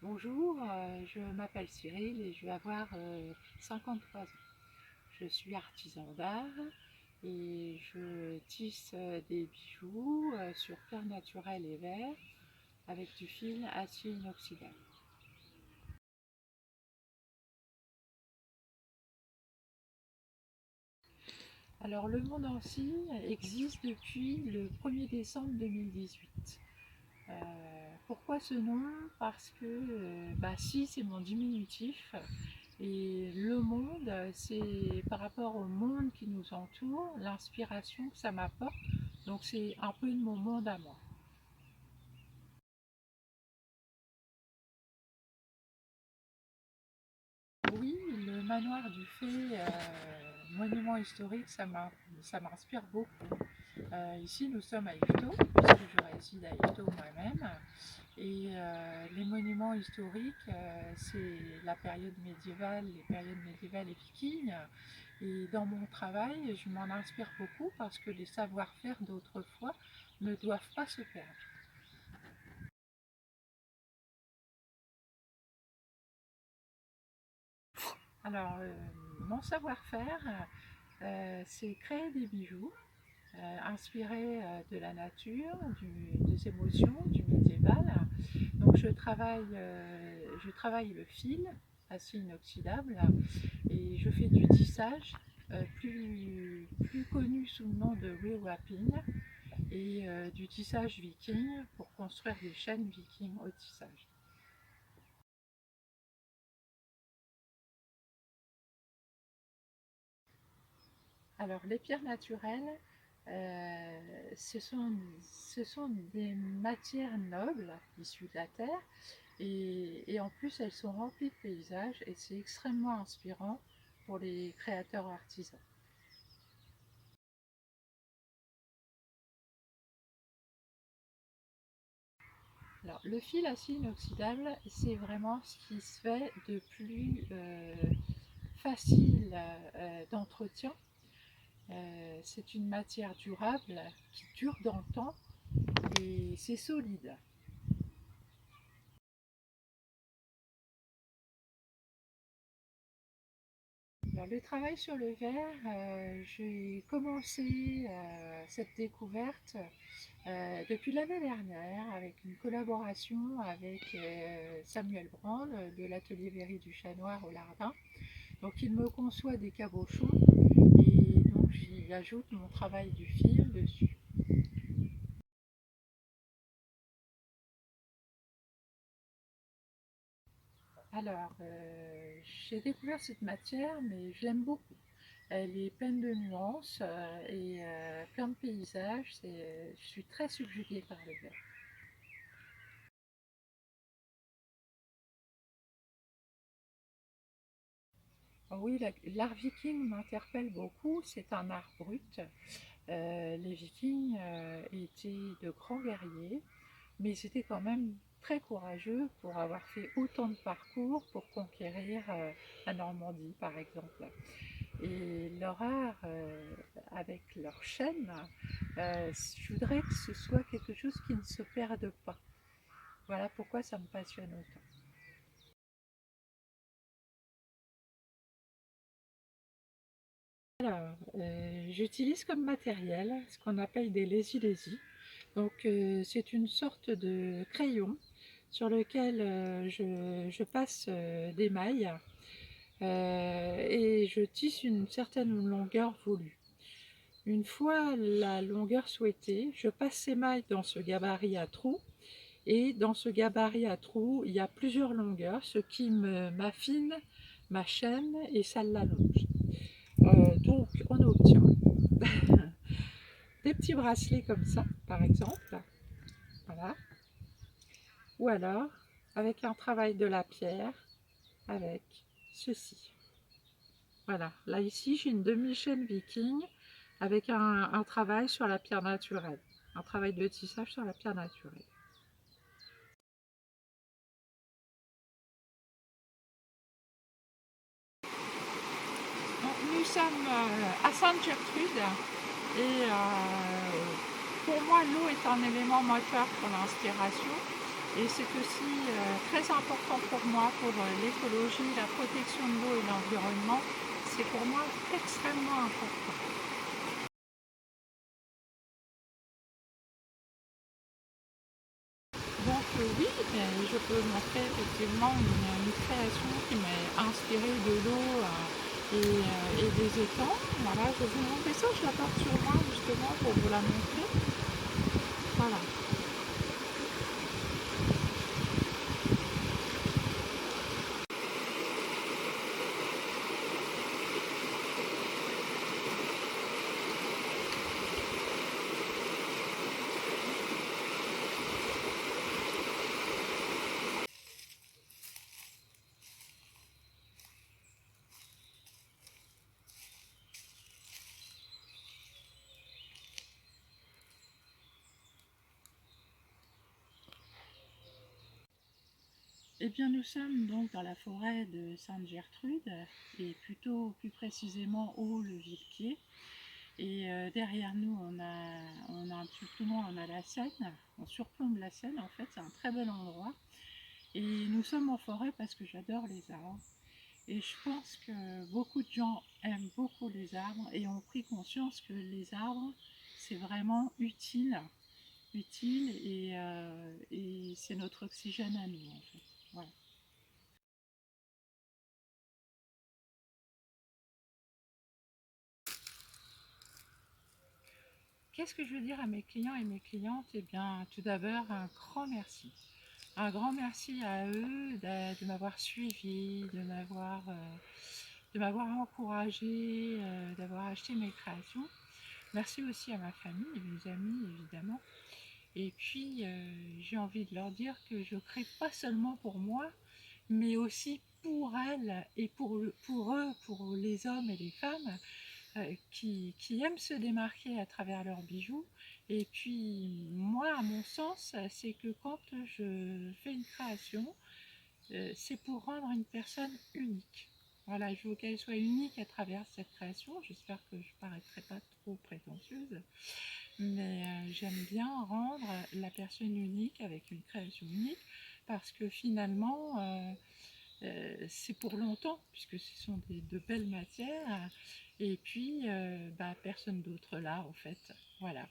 Bonjour, je m'appelle Cyril et je vais avoir 53 ans. Je suis artisan d'art et je tisse des bijoux sur pierre naturelle et verre avec du fil acier inoxydable. Alors le monde ancien existe depuis le 1er décembre 2018. Pourquoi ce nom? Parce que si c'est mon diminutif et le monde, c'est par rapport au monde qui nous entoure, l'inspiration que ça m'apporte. Donc c'est un peu de mon monde à moi. Oui, le manoir du Fay, monument historique, ça m'inspire beaucoup. Ici, nous sommes à Yvetot, puisque je réside à Yvetot moi-même. Et les monuments historiques, c'est la période médiévale, les périodes médiévales et vikings. Et dans mon travail, je m'en inspire beaucoup parce que les savoir-faire d'autrefois ne doivent pas se perdre. Alors, mon savoir-faire, c'est créer des bijoux inspirés de la nature, des émotions, du médiéval. Donc, je travaille le fil acier inoxydable et je fais du tissage plus connu sous le nom de rewrapping et du tissage viking pour construire des chaînes viking au tissage. Alors les pierres naturelles, ce sont des matières nobles issues de la terre et en plus elles sont remplies de paysages et c'est extrêmement inspirant pour les créateurs artisans. Alors, le fil acier inoxydable, c'est vraiment ce qui se fait de plus facile d'entretien. C'est une matière durable qui dure dans le temps et c'est solide. Alors, le travail sur le verre, j'ai commencé cette découverte depuis l'année dernière avec une collaboration avec Samuel Brand de l'atelier Véry du Chat Noir au Lardin. Donc il me conçoit des cabochons et donc j'y ajoute mon travail du fil dessus. Alors, j'ai découvert cette matière, mais je l'aime beaucoup. Elle est pleine de nuances et plein de paysages. Je suis très subjuguée par le verre. Oui, l'art viking m'interpelle beaucoup. C'est un art brut. Les vikings étaient de grands guerriers, mais ils étaient quand même très courageux pour avoir fait autant de parcours pour conquérir la Normandie, par exemple. Et leur art, avec leur chaîne, je voudrais que ce soit quelque chose qui ne se perde pas. Voilà pourquoi ça me passionne autant. Alors, j'utilise comme matériel ce qu'on appelle des lazy-lazy. Donc, c'est une sorte de crayon sur lequel je passe des mailles et je tisse une certaine longueur voulue. Une fois la longueur souhaitée, je passe ces mailles dans ce gabarit à trous et dans ce gabarit à trous, il y a plusieurs longueurs, ce qui m'affine ma chaîne et ça l'allonge. Donc on obtient des petits bracelets comme ça, par exemple, voilà. Ou alors avec un travail de la pierre, avec ceci. Voilà, là ici j'ai une demi-chaîne viking avec un travail sur la pierre naturelle, un travail de tissage sur la pierre naturelle. Donc, nous sommes à Sainte-Gertrude et pour moi l'eau est un élément moteur pour l'inspiration. Et c'est aussi très important pour moi, pour l'écologie, la protection de l'eau et de l'environnement. C'est pour moi extrêmement important. Donc oui, je peux montrer effectivement une création qui m'est inspirée de l'eau et des étangs. Voilà, je vais vous montrer ça, je la porte sur moi justement pour vous la montrer. Voilà. Eh bien, nous sommes donc dans la forêt de Sainte-Gertrude, et plutôt plus précisément au Levilquier. Et derrière nous, on a un petit peu loin, on a la Seine, on surplombe la Seine en fait, c'est un très bel endroit. Et nous sommes en forêt parce que j'adore les arbres. Et je pense que beaucoup de gens aiment beaucoup les arbres et ont pris conscience que les arbres, c'est vraiment utile et c'est notre oxygène à nous en fait. Voilà. Qu'est-ce que je veux dire à mes clients et mes clientes? Eh bien, tout d'abord, un grand merci. Un grand merci à eux de m'avoir suivi, de m'avoir encouragé, d'avoir acheté mes créations. Merci aussi à ma famille et mes amis, évidemment. Et puis, j'ai envie de leur dire que je crée pas seulement pour moi, mais aussi pour elles et pour eux, pour les hommes et les femmes qui aiment se démarquer à travers leurs bijoux. Et puis, moi, à mon sens, c'est que quand je fais une création, c'est pour rendre une personne unique. Voilà, je veux qu'elle soit unique à travers cette création. J'espère que je ne paraîtrai pas trop prétentieuse, mais j'aime bien rendre la personne unique avec une création unique parce que finalement, c'est pour longtemps, puisque ce sont de belles matières, et puis personne d'autre là, en fait. Voilà.